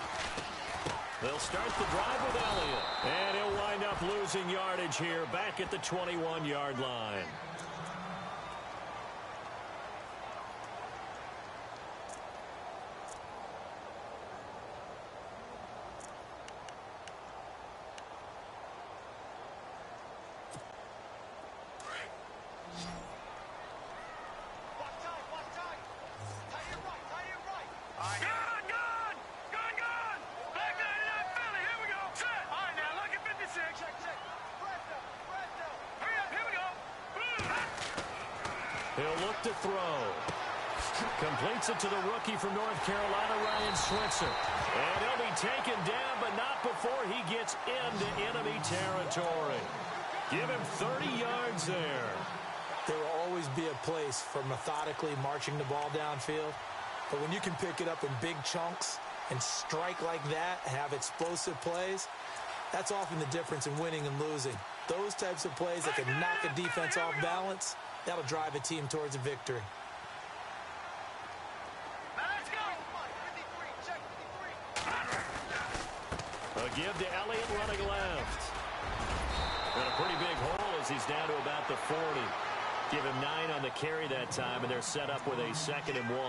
[SPEAKER 2] They'll start the drive with Elliott. And he'll wind up losing yardage here back at the 21-yard line. He'll look to throw. Completes it to the rookie from North Carolina, Ryan Switzer. And he'll be taken down, but not before he gets into enemy territory. Give him 30 yards there.
[SPEAKER 3] There will always be a place for methodically marching the ball downfield. But when you can pick it up in big chunks and strike like that, have explosive plays, that's often the difference in winning and losing. Those types of plays that can knock a defense off balance, that'll drive a team towards a victory.
[SPEAKER 4] Let's go.
[SPEAKER 2] A give to Elliott running left. And a pretty big hole as he's down to about the 40. Give him 9 on the carry that time, and they're set up with a 2nd and 1.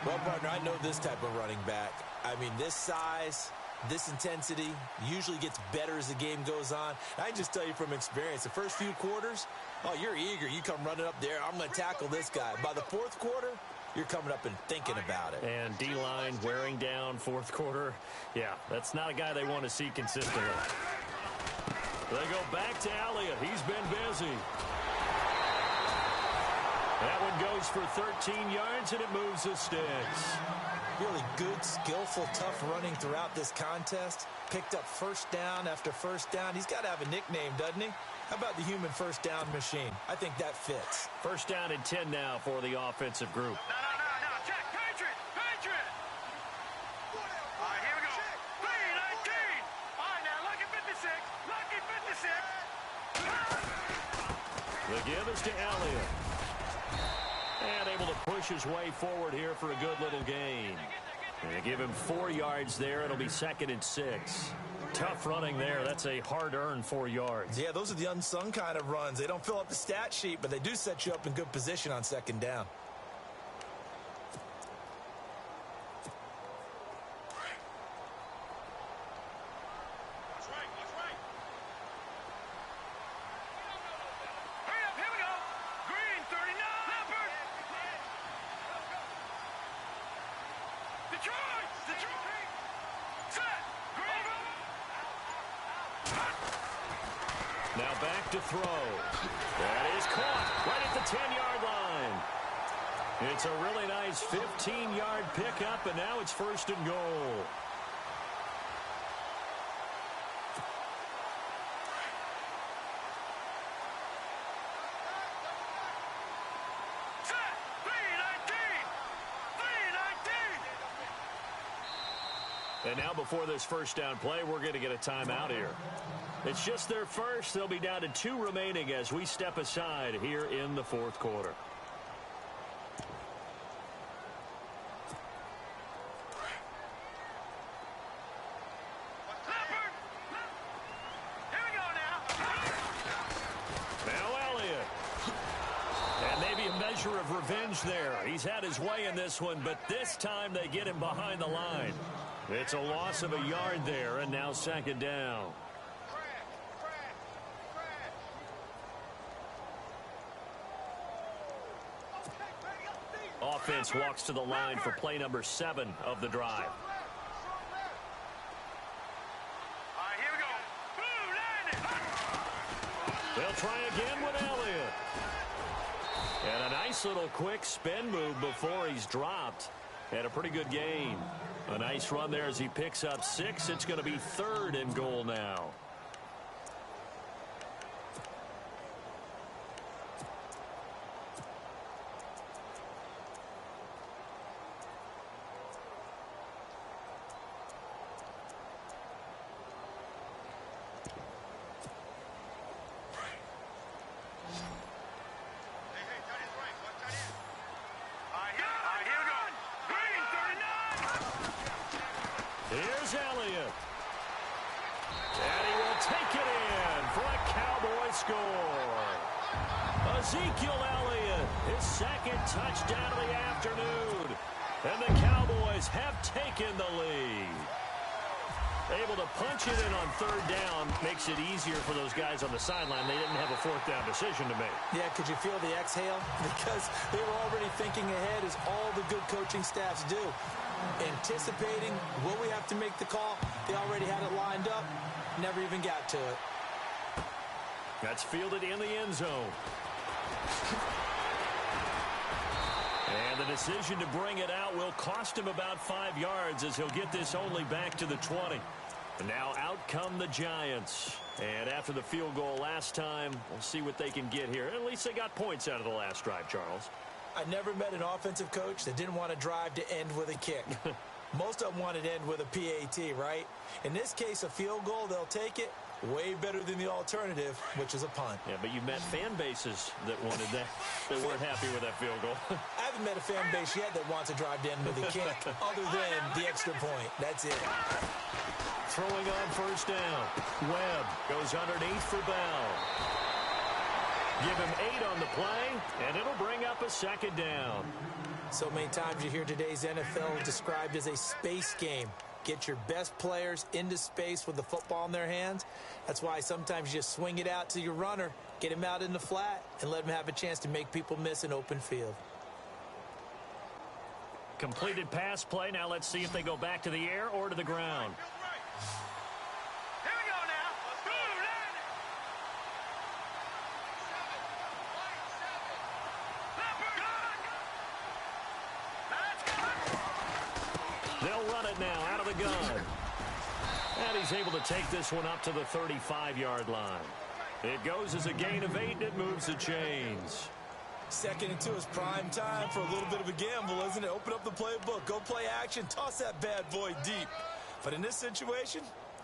[SPEAKER 3] Well, partner, I know this type of running back. I mean, this size, this intensity usually gets better as the game goes on. I can just tell you from experience, the first few quarters, oh, you're eager. You come running up there, I'm going to tackle this guy. By the 4th quarter, you're coming up and thinking about it.
[SPEAKER 2] And D-line wearing down 4th quarter. Yeah, that's not a guy they want to see consistently. They go back to Elliott. He's been busy. That one goes for 13 yards, and it moves the sticks.
[SPEAKER 3] Really good, skillful, tough running throughout this contest. Picked up first down after first down. He's got to have a nickname, doesn't he? How about the human first down machine? I think that fits.
[SPEAKER 2] First down and 10 now for the offensive group.
[SPEAKER 4] No. Check. Patriot. All right, here we go.
[SPEAKER 2] The give is to Elliott. And able to push his way forward here for a good little gain. And they give him 4 yards there. It'll be 2nd and 6. Tough running there. That's a hard-earned 4 yards.
[SPEAKER 3] Yeah, those are the unsung kind of runs. They don't fill up the stat sheet, but they do set you up in good position on 2nd down.
[SPEAKER 2] Now back to throw. That is caught right at the 10-yard line. It's a really nice 15-yard pickup, and now it's 1st and goal. And now before this 1st down play, we're going to get a timeout here. It's just their first. They'll be down to 2 remaining as we step aside here in the 4th quarter. Now Elliott. And maybe a measure of revenge there. He's had his way in this one, but this time they get him behind the line. It's a loss of a yard there, and now 2nd down. Offense walks to the line for play number 7 of the drive.
[SPEAKER 4] All right, here we go.
[SPEAKER 2] They'll try again with Elliott. And a nice little quick spin move before he's dropped. Had a pretty good gain. A nice run there as he picks up 6. It's going to be 3rd and goal now. Here's Elliott. And he will take it in for a Cowboy score. Ezekiel Elliott, his 2nd touchdown of the afternoon. And the Cowboys have taken the lead. Able to punch it in on 3rd down makes it easier for those guys on the sideline. They didn't have a 4th down decision to make.
[SPEAKER 3] Yeah, could you feel the exhale? Because they were already thinking ahead, as all the good coaching staffs do. Anticipating, will we have to make the call? They already had it lined up, never even got to it.
[SPEAKER 2] That's fielded in the end zone. And the decision to bring it out will cost him about 5 yards, as he'll get this only back to the 20. And now out come the Giants. And after the field goal last time, we'll see what they can get here. At least they got points out of the last drive, Charles.
[SPEAKER 3] I never met an offensive coach that didn't want to drive to end with a kick. Most of them wanted to end with a PAT, right? In this case, a field goal, they'll take it. Way better than the alternative, which is a punt.
[SPEAKER 2] Yeah, but you met fan bases that wanted that. They weren't happy with that field goal.
[SPEAKER 3] I haven't met a fan base yet that wants to drive to end with a kick, other than the extra point. That's it.
[SPEAKER 2] Throwing on 1st down. Webb goes underneath for Bell. Give him 8 on the play, and it'll bring up a 2nd down.
[SPEAKER 3] So many times you hear today's NFL described as a space game. Get your best players into space with the football in their hands. That's why sometimes you just swing it out to your runner, get him out in the flat, and let him have a chance to make people miss an open field.
[SPEAKER 2] Completed pass play. Now let's see if they go back to the air or to the ground.
[SPEAKER 4] Here we go now.
[SPEAKER 2] They'll run it now out of the gun. And he's able to take this one up to the 35-yard line. It goes as a gain of 8, and it moves the chains.
[SPEAKER 3] 2nd and 2 is prime time for a little bit of a gamble, isn't it? Open up the playbook, go play action, toss that bad boy deep. But in this situation,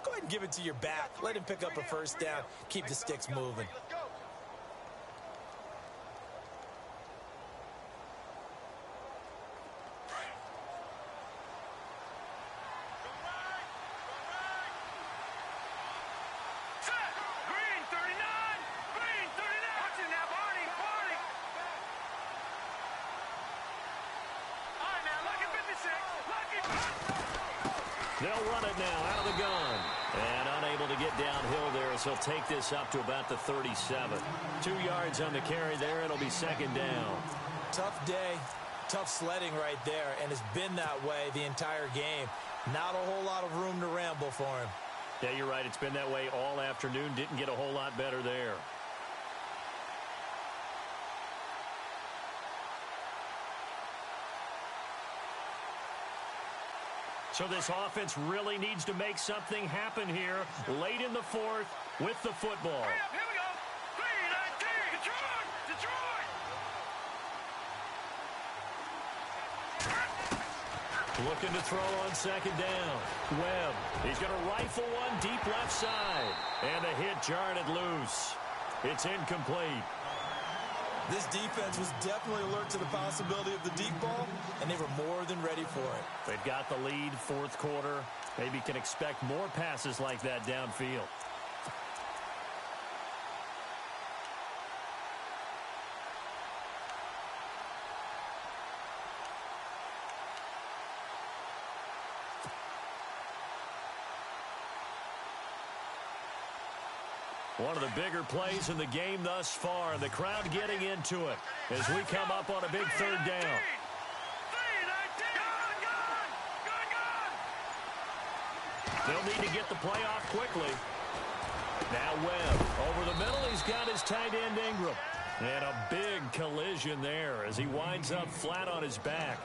[SPEAKER 3] go ahead and give it to your back. Let him pick up a first down. Keep the sticks moving.
[SPEAKER 2] They'll run it now out of the gun. And unable to get downhill there as he'll take this up to about the 37. 2 yards on the carry there. It'll be second down.
[SPEAKER 3] Tough day, tough sledding right there, and it's been that way the entire game. Not a whole lot of room to ramble for him.
[SPEAKER 2] Yeah, you're right. It's been that way all afternoon. Didn't get a whole lot better there. So this offense really needs to make something happen here late in the fourth with the football.
[SPEAKER 4] Here we go. 3-19. Detroit.
[SPEAKER 2] Looking to throw on second down. Webb. He's going to rifle one deep left side. And the hit jarred it loose. It's incomplete.
[SPEAKER 3] This defense was definitely alert to the possibility of the deep ball, and they were more than ready for it.
[SPEAKER 2] They've got the lead, fourth quarter. Maybe can expect more passes like that downfield. One of the bigger plays in the game thus far, and the crowd getting into it as we come up on a big third down. They'll need to get the play off quickly. Now Webb over the middle. He's got his tight end Ingram. And a big collision there as he winds up flat on his back.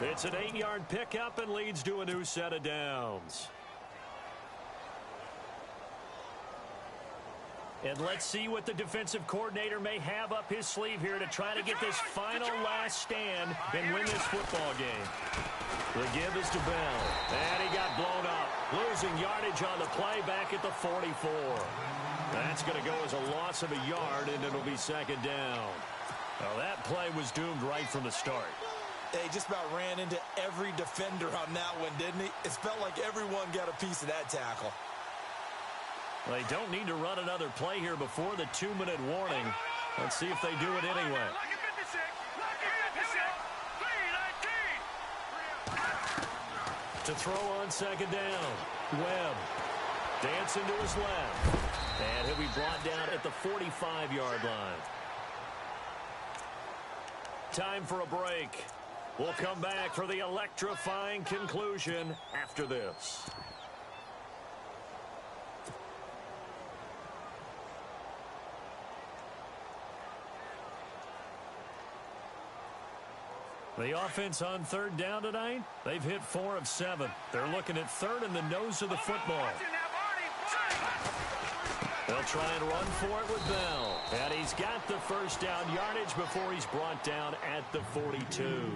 [SPEAKER 2] It's an 8-yard pickup and leads to a new set of downs. And let's see what the defensive coordinator may have up his sleeve here to try to get this final last stand and win this football game. The give is to Bell. And he got blown up. Losing yardage on the play back at the 44. That's going to go as a loss of a yard, and it'll be second down. Well, that play was doomed right from the start.
[SPEAKER 3] They just about ran into every defender on that one, didn't he? It felt like everyone got a piece of that tackle.
[SPEAKER 2] They don't need to run another play here before the 2-minute warning. Let's see if they do it anyway. To throw on second down. Webb dancing to his left. And he'll be brought down at the 45-yard line. Time for a break. We'll come back for the electrifying conclusion after this. The offense on third down tonight, they've hit 4 of 7. They're looking at third in the nose of the football. They'll try and run for it with Bell. And he's got the first down yardage before he's brought down at the 42.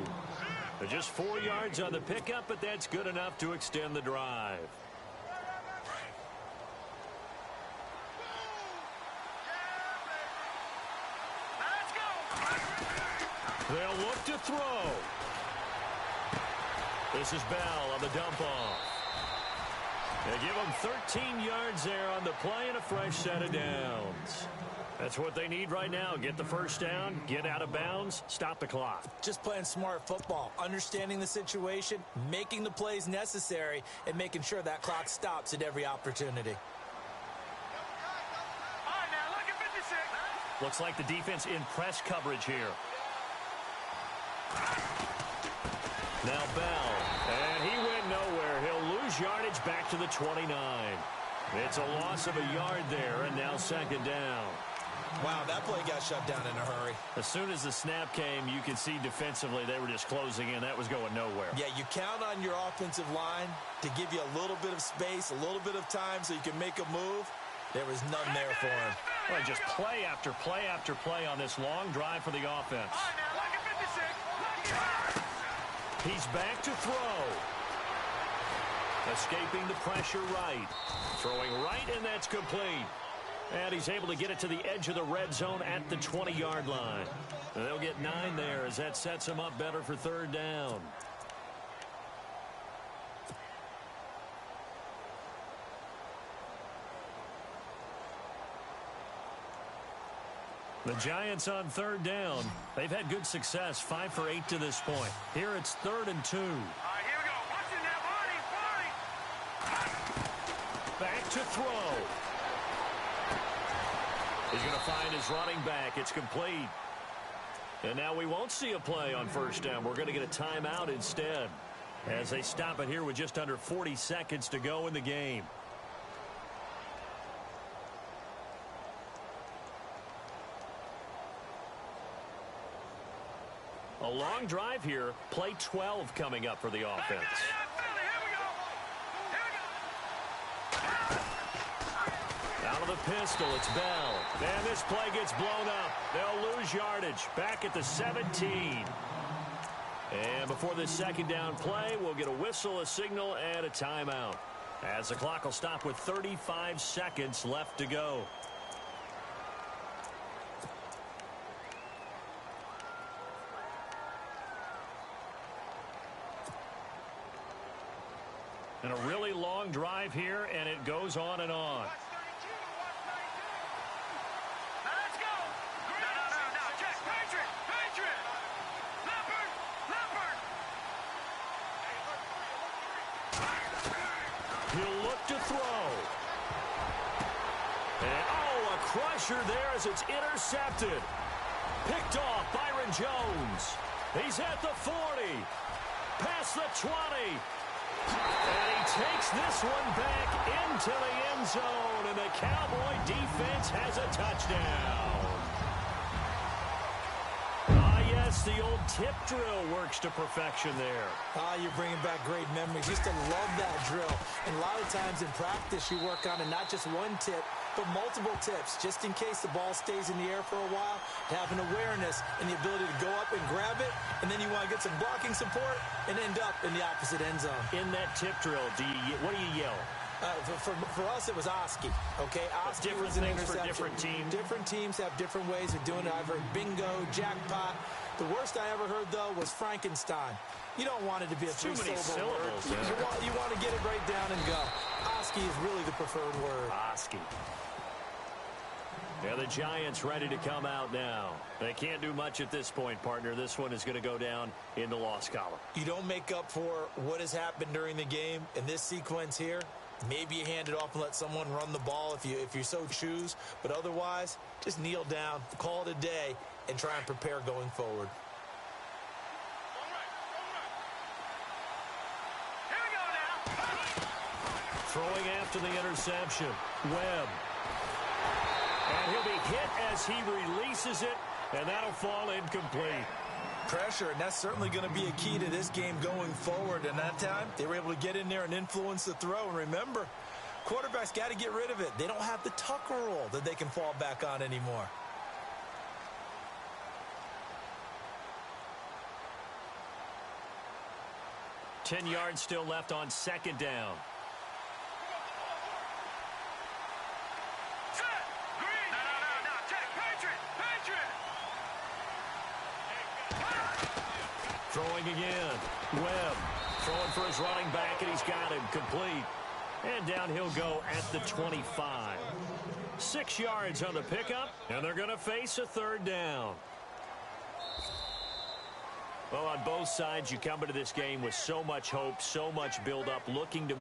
[SPEAKER 2] They're just 4 yards on the pickup, but that's good enough to extend the drive. They'll look to throw. This is Bell on the dump-off. They give him 13 yards there on the play and a fresh set of downs. That's what they need right now. Get the first down, get out of bounds, stop the clock.
[SPEAKER 3] Just playing smart football, understanding the situation, making the plays necessary, and making sure that clock stops at every opportunity.
[SPEAKER 2] Looks like the defense in press coverage here. Now Bell, and he went nowhere. He'll lose yardage back to the 29. It's a loss of a yard there, and now second down.
[SPEAKER 3] Wow, that play got shut down in a hurry.
[SPEAKER 2] As soon as the snap came, you could see defensively they were just closing in. That was going nowhere.
[SPEAKER 3] Yeah, you count on your offensive line to give you a little bit of space, a little bit of time so you can make a move. There was none there for him.
[SPEAKER 2] Well, just play after play after play on this long drive for the offense. He's back to throw. Escaping the pressure right. Throwing right, and that's complete. And he's able to get it to the edge of the red zone at the 20-yard line. And they'll get 9 there as that sets them up better for third down. The Giants on third down. They've had good success, 5 for 8 to this point. Here it's 3rd and 2.
[SPEAKER 4] Here we go. Watch it now, Barney.
[SPEAKER 2] Back to throw. He's going to find his running back. It's complete. And now we won't see a play on first down. We're going to get a timeout instead as they stop it here with just under 40 seconds to go in the game. A long drive here. Play 12 coming up for the offense. Out of the pistol, it's Bell. And this play gets blown up. They'll lose yardage. Back at the 17. And before this second down play, we'll get a whistle, a signal, and a timeout. As the clock will stop with 35 seconds left to go. And a really long drive here, and it goes on and on. He'll look to throw. And, a crusher there as it's intercepted. Picked off Byron Jones. He's at the 40. Past the 20. And he takes this one back into the end zone. And the Cowboy defense has a touchdown. Yes, the old tip drill works to perfection there.
[SPEAKER 3] You're bringing back great memories. Used to love that drill. And a lot of times in practice, you work on it, not just one tip, but multiple tips, just in case the ball stays in the air for a while, to have an awareness and the ability to go up and grab it, and then you want to get some blocking support and end up in the opposite end zone.
[SPEAKER 2] In that tip drill, what do you yell?
[SPEAKER 3] For us, it was Oski. Okay, Oski was an interception. For different teams. Different teams have different ways of doing it. I've heard bingo, jackpot. The worst I ever heard, though, was Frankenstein. You don't want it to be a three-syllable word. Yeah. You want to get it right down and go. Oski is really the preferred word.
[SPEAKER 2] Oski. Yeah, the Giants ready to come out now. They can't do much at this point, partner. This one is going to go down in the loss column.
[SPEAKER 3] You don't make up for what has happened during the game in this sequence here. Maybe you hand it off and let someone run the ball if you so choose. But otherwise, just kneel down, call it a day, and try and prepare going forward.
[SPEAKER 4] Here we go now.
[SPEAKER 2] Throwing after the interception. Webb. And he'll be hit as he releases it, and that'll fall incomplete.
[SPEAKER 3] Pressure, and that's certainly going to be a key to this game going forward. And that time, they were able to get in there and influence the throw. And remember, quarterbacks got to get rid of it. They don't have the Tucker rule that they can fall back on anymore.
[SPEAKER 2] Ten yards still left on second down. Throwing again. Webb throwing for his running back, and he's got him complete. And down he'll go at the 25. 6 yards on the pickup, and they're going to face a third down. Well, on both sides, you come into this game with so much hope, so much build-up, looking to